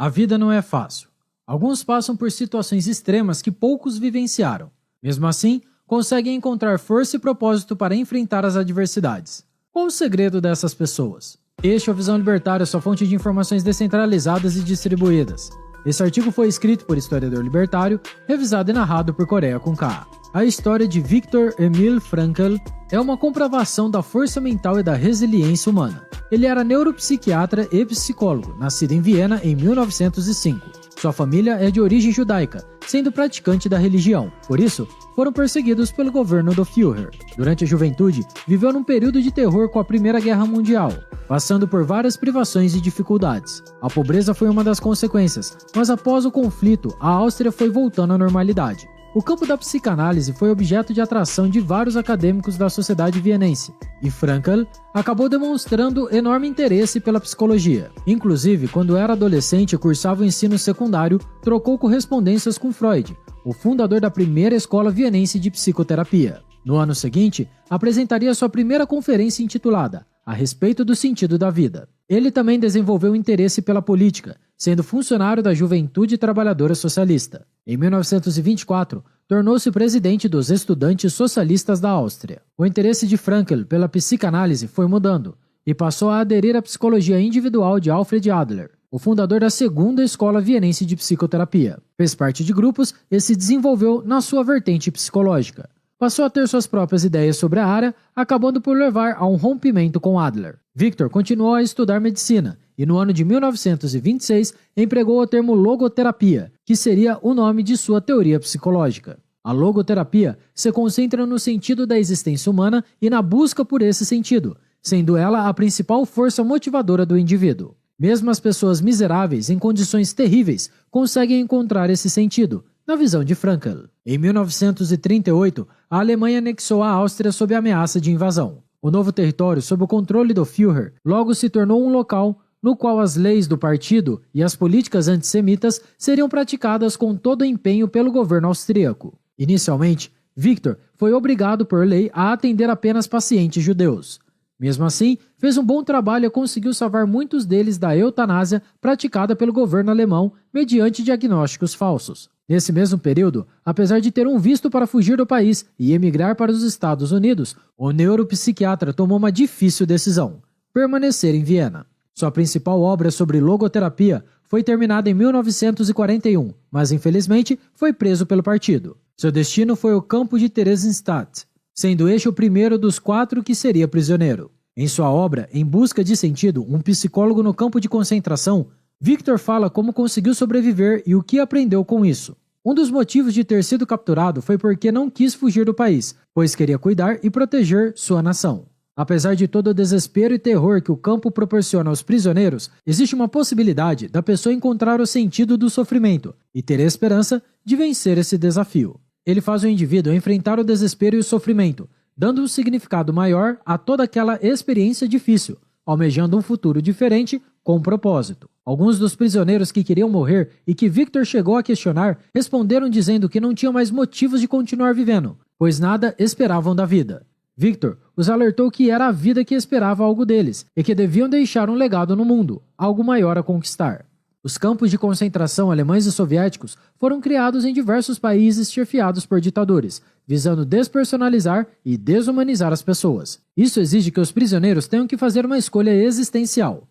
A vida não é fácil. Alguns passam por situações extremas que poucos vivenciaram. Mesmo assim, conseguem encontrar força e propósito para enfrentar as adversidades. Qual o segredo dessas pessoas? Este é o Visão Libertária, sua fonte de informações descentralizadas e distribuídas. Esse artigo foi escrito por historiador libertário, revisado e narrado por Coreia com K. A história de Viktor Emil Frankl é uma comprovação da força mental e da resiliência humana. Ele era neuropsiquiatra e psicólogo, nascido em Viena em 1905. Sua família é de origem judaica, sendo praticante da religião. Por isso, foram perseguidos pelo governo do Führer. Durante a juventude, viveu num período de terror com a Primeira Guerra Mundial, passando por várias privações e dificuldades. A pobreza foi uma das consequências, mas após o conflito, a Áustria foi voltando à normalidade. O campo da psicanálise foi objeto de atração de vários acadêmicos da sociedade vienense, e Frankl acabou demonstrando enorme interesse pela psicologia. Inclusive, quando era adolescente e cursava o ensino secundário, trocou correspondências com Freud, o fundador da primeira escola vienense de psicoterapia. No ano seguinte, apresentaria sua primeira conferência intitulada A respeito do sentido da vida. Ele também desenvolveu interesse pela política, sendo funcionário da Juventude Trabalhadora Socialista. Em 1924, tornou-se presidente dos Estudantes Socialistas da Áustria. O interesse de Frankl pela psicanálise foi mudando, e passou a aderir à psicologia individual de Alfred Adler, o fundador da segunda escola vienense de psicoterapia. Fez parte de grupos e se desenvolveu na sua vertente psicológica. Passou a ter suas próprias ideias sobre a área, acabando por levar a um rompimento com Adler. Viktor continuou a estudar medicina e no ano de 1926 empregou o termo logoterapia, que seria o nome de sua teoria psicológica. A logoterapia se concentra no sentido da existência humana e na busca por esse sentido, sendo ela a principal força motivadora do indivíduo. Mesmo as pessoas miseráveis em condições terríveis conseguem encontrar esse sentido, na visão de Frankl. Em 1938, a Alemanha anexou a Áustria sob ameaça de invasão. O novo território, sob o controle do Führer, logo se tornou um local no qual as leis do partido e as políticas antissemitas seriam praticadas com todo empenho pelo governo austríaco. Inicialmente, Viktor foi obrigado por lei a atender apenas pacientes judeus. Mesmo assim, fez um bom trabalho e conseguiu salvar muitos deles da eutanásia praticada pelo governo alemão mediante diagnósticos falsos. Nesse mesmo período, apesar de ter um visto para fugir do país e emigrar para os Estados Unidos, o neuropsiquiatra tomou uma difícil decisão: permanecer em Viena. Sua principal obra sobre logoterapia foi terminada em 1941, mas infelizmente foi preso pelo partido. Seu destino foi o campo de Theresienstadt, sendo este o primeiro dos 4 que seria prisioneiro. Em sua obra Em Busca de Sentido, um psicólogo no campo de concentração, Viktor fala como conseguiu sobreviver e o que aprendeu com isso. Um dos motivos de ter sido capturado foi porque não quis fugir do país, pois queria cuidar e proteger sua nação. Apesar de todo o desespero e terror que o campo proporciona aos prisioneiros, existe uma possibilidade da pessoa encontrar o sentido do sofrimento e ter a esperança de vencer esse desafio. Ele faz o indivíduo enfrentar o desespero e o sofrimento, dando um significado maior a toda aquela experiência difícil, almejando um futuro diferente com propósito. Alguns dos prisioneiros que queriam morrer e que Viktor chegou a questionar responderam dizendo que não tinham mais motivos de continuar vivendo, pois nada esperavam da vida. Viktor os alertou que era a vida que esperava algo deles e que deviam deixar um legado no mundo, algo maior a conquistar. Os campos de concentração alemães e soviéticos foram criados em diversos países chefiados por ditadores, visando despersonalizar e desumanizar as pessoas. Isso exige que os prisioneiros tenham que fazer uma escolha existencial.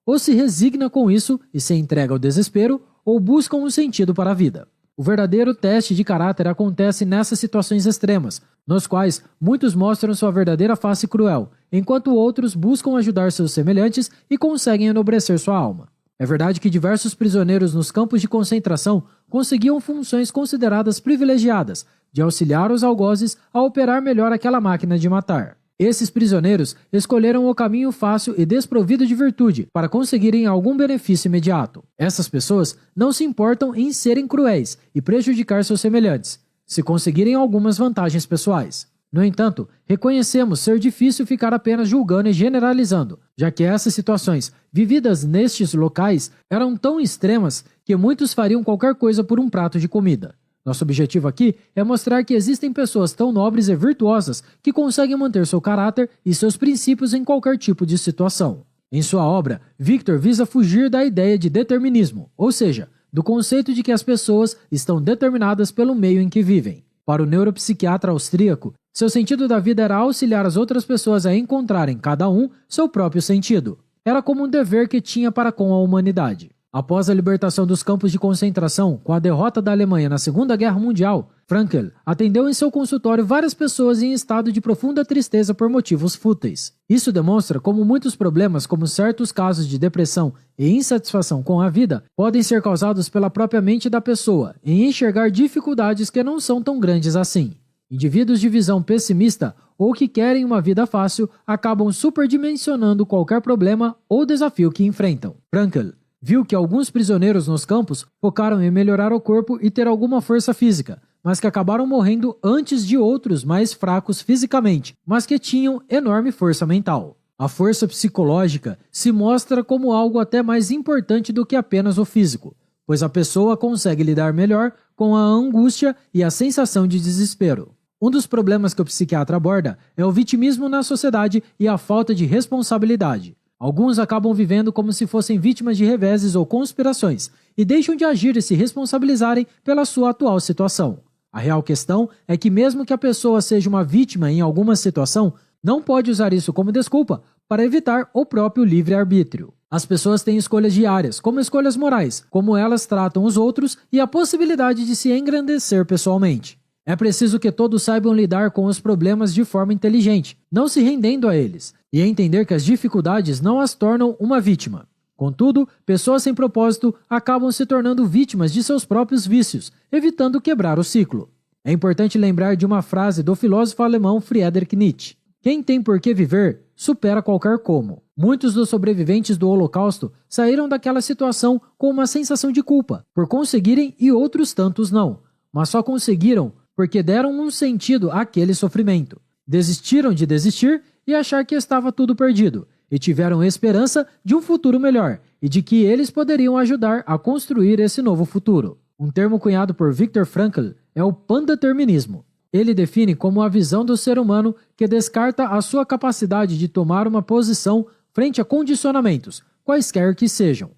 Ou se resigna com isso e se entrega ao desespero, ou buscam um sentido para a vida. O verdadeiro teste de caráter acontece nessas situações extremas, nos quais muitos mostram sua verdadeira face cruel, enquanto outros buscam ajudar seus semelhantes e conseguem enobrecer sua alma. É verdade que diversos prisioneiros nos campos de concentração conseguiam funções consideradas privilegiadas, de auxiliar os algozes a operar melhor aquela máquina de matar. Esses prisioneiros escolheram o caminho fácil e desprovido de virtude para conseguirem algum benefício imediato. Essas pessoas não se importam em serem cruéis e prejudicar seus semelhantes, se conseguirem algumas vantagens pessoais. No entanto, reconhecemos ser difícil ficar apenas julgando e generalizando, já que essas situações vividas nestes locais eram tão extremas que muitos fariam qualquer coisa por um prato de comida. Nosso objetivo aqui é mostrar que existem pessoas tão nobres e virtuosas que conseguem manter seu caráter e seus princípios em qualquer tipo de situação. Em sua obra, Victor visa fugir da ideia de determinismo, ou seja, do conceito de que as pessoas estão determinadas pelo meio em que vivem. Para o neuropsiquiatra austríaco, seu sentido da vida era auxiliar as outras pessoas a encontrarem, cada um, seu próprio sentido. Era como um dever que tinha para com a humanidade. Após a libertação dos campos de concentração, com a derrota da Alemanha na Segunda Guerra Mundial, Frankl atendeu em seu consultório várias pessoas em estado de profunda tristeza por motivos fúteis. Isso demonstra como muitos problemas, como certos casos de depressão e insatisfação com a vida, podem ser causados pela própria mente da pessoa em enxergar dificuldades que não são tão grandes assim. Indivíduos de visão pessimista ou que querem uma vida fácil acabam superdimensionando qualquer problema ou desafio que enfrentam. Frankl viu que alguns prisioneiros nos campos focaram em melhorar o corpo e ter alguma força física, mas que acabaram morrendo antes de outros mais fracos fisicamente, mas que tinham enorme força mental. A força psicológica se mostra como algo até mais importante do que apenas o físico, pois a pessoa consegue lidar melhor com a angústia e a sensação de desespero. Um dos problemas que o psiquiatra aborda é o vitimismo na sociedade e a falta de responsabilidade. Alguns acabam vivendo como se fossem vítimas de reveses ou conspirações e deixam de agir e se responsabilizarem pela sua atual situação. A real questão é que mesmo que a pessoa seja uma vítima em alguma situação, não pode usar isso como desculpa para evitar o próprio livre-arbítrio. As pessoas têm escolhas diárias, como escolhas morais, como elas tratam os outros e a possibilidade de se engrandecer pessoalmente. É preciso que todos saibam lidar com os problemas de forma inteligente, não se rendendo a eles, e entender que as dificuldades não as tornam uma vítima. Contudo, pessoas sem propósito acabam se tornando vítimas de seus próprios vícios, evitando quebrar o ciclo. É importante lembrar de uma frase do filósofo alemão Friedrich Nietzsche: "Quem tem por que viver, supera qualquer como." Muitos dos sobreviventes do Holocausto saíram daquela situação com uma sensação de culpa por conseguirem e outros tantos não, mas só conseguiram porque deram um sentido àquele sofrimento. Desistiram de desistir e achar que estava tudo perdido, e tiveram esperança de um futuro melhor e de que eles poderiam ajudar a construir esse novo futuro. Um termo cunhado por Viktor Frankl é o pandeterminismo. Ele define como a visão do ser humano que descarta a sua capacidade de tomar uma posição frente a condicionamentos, quaisquer que sejam.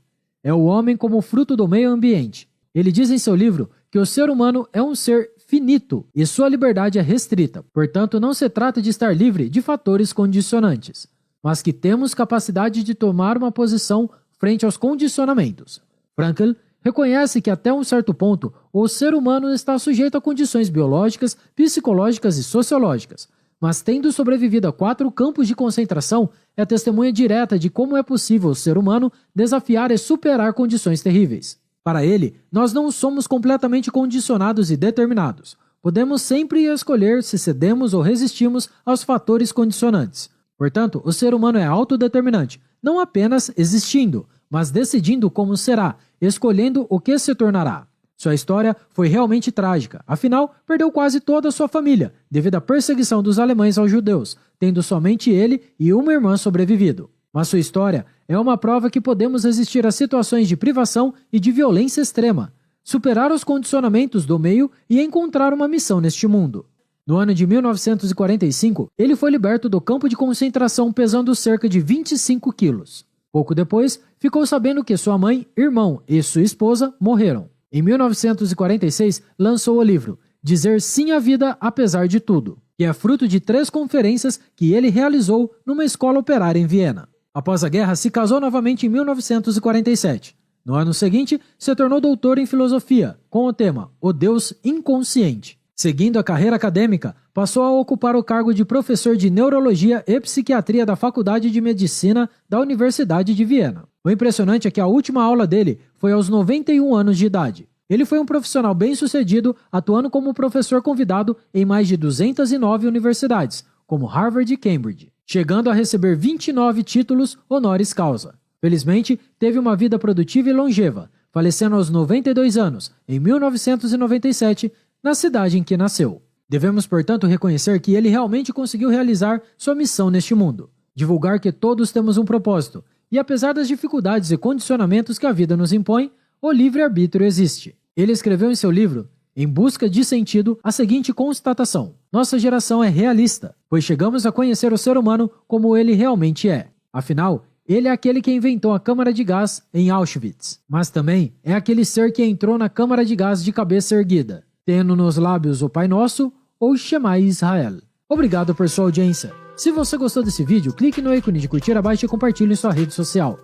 É o homem como fruto do meio ambiente. Ele diz em seu livro que o ser humano é um ser finito e sua liberdade é restrita, portanto não se trata de estar livre de fatores condicionantes, mas que temos capacidade de tomar uma posição frente aos condicionamentos. Frankl reconhece que até um certo ponto o ser humano está sujeito a condições biológicas, psicológicas e sociológicas, mas tendo sobrevivido a 4 campos de concentração, é testemunha direta de como é possível o ser humano desafiar e superar condições terríveis. Para ele, nós não somos completamente condicionados e determinados. Podemos sempre escolher se cedemos ou resistimos aos fatores condicionantes. Portanto, o ser humano é autodeterminante, não apenas existindo, mas decidindo como será, escolhendo o que se tornará. Sua história foi realmente trágica, afinal, perdeu quase toda a sua família, devido à perseguição dos alemães aos judeus, tendo somente ele e uma irmã sobrevivido. Mas sua história é uma prova que podemos resistir a situações de privação e de violência extrema, superar os condicionamentos do meio e encontrar uma missão neste mundo. No ano de 1945, ele foi liberto do campo de concentração pesando cerca de 25 quilos. Pouco depois, ficou sabendo que sua mãe, irmão e sua esposa morreram. Em 1946, lançou o livro Dizer Sim à Vida Apesar de Tudo, que é fruto de 3 conferências que ele realizou numa escola operária em Viena. Após a guerra, se casou novamente em 1947. No ano seguinte, se tornou doutor em filosofia, com o tema O Deus Inconsciente. Seguindo a carreira acadêmica, passou a ocupar o cargo de professor de Neurologia e Psiquiatria da Faculdade de Medicina da Universidade de Viena. O impressionante é que a última aula dele foi aos 91 anos de idade. Ele foi um profissional bem-sucedido, atuando como professor convidado em mais de 209 universidades, como Harvard e Cambridge, chegando a receber 29 títulos honoris causa. Felizmente, teve uma vida produtiva e longeva, falecendo aos 92 anos, em 1997, na cidade em que nasceu. Devemos, portanto, reconhecer que ele realmente conseguiu realizar sua missão neste mundo, divulgar que todos temos um propósito, e apesar das dificuldades e condicionamentos que a vida nos impõe, o livre-arbítrio existe. Ele escreveu em seu livro, Em Busca de Sentido, a seguinte constatação: nossa geração é realista, pois chegamos a conhecer o ser humano como ele realmente é. Afinal, Ele é aquele que inventou a câmara de gás em Auschwitz, mas também é aquele ser que entrou na câmara de gás de cabeça erguida, tendo nos lábios o Pai Nosso ou Shema Israel. Obrigado por sua audiência. Se você gostou desse vídeo, clique no ícone de curtir abaixo e compartilhe em sua rede social.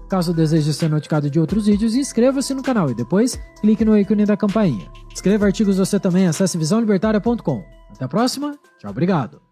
Caso deseje ser notificado de outros vídeos, inscreva-se no canal e depois clique no ícone da campainha. Escreva artigos você também, acesse visãolibertaria.com. Até a próxima, tchau, obrigado.